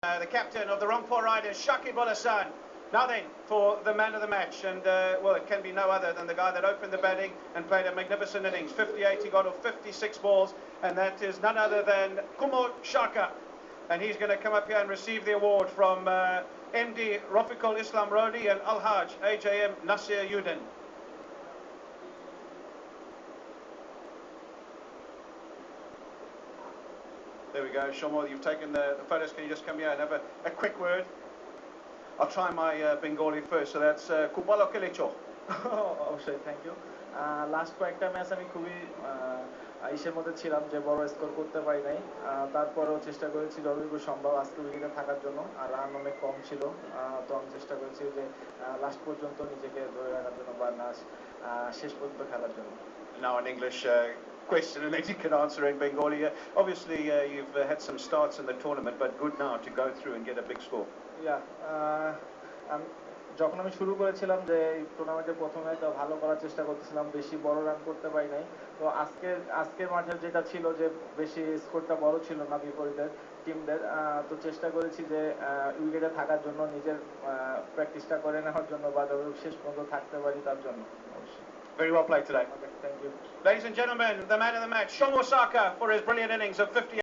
The captain of the Rangpur Riders, Shakib Ul Hasan. Now then, for the man of the match, and well, it can be no other than the guy that opened the batting and played a magnificent innings. 58, he got off 56 balls, and that is none other than Kumar Shaka. And he's going to come up here and receive the award from MD Rafiqul Islam Rodi and Al-Haj AJM Nasir Udin. There we go, Shomo, you've taken the photos. Can you just come here and have a quick word? I'll try my Bengali first, so that's Kubalo Kilicho. অবশ্যই thank you last কয়েকটা match আমি খুবই ইসের মধ্যে ছিলাম যে বড় score করতে পারি নাই, তারপরেও চেষ্টা করেছি যতটুকু সম্ভব আজকে উইকেটে থাকার জন্য। আর রান অনেক কম ছিল, তো আমি চেষ্টা করেছি যে লাস্ট পর্যন্ত নিজেকে ধরে রাখার জন্য বা শেষ পর্যন্ত খেলার জন্য। Now an English question, and then you can answer in Bengali. Obviously you've had some starts in the tournament, but good now to go through and get a big score. যখন আমি শুরু করেছিলাম যে এই টুর্নামেন্টের প্রথমে, তো ভালো করার চেষ্টা করতেছিলাম, বেশি বড় রান করতে পারি নাই। তো আজকের মাঠের যেটা ছিল যে বেশি স্কোরটা বড় ছিল না বিপরীতের টিমদের, তো চেষ্টা করেছি যে উইকেটে থাকার জন্য, নিজের প্র্যাকটিসটা করে নেওয়ার জন্য বা যতটুকু শেষ পর্যন্ত থাকতে পারি তার জন্য। অবশ্যই। Very well played today. Okay, thank you. Ladies and gentlemen, the man of the match, Shomo Saka, for his brilliant innings of 58.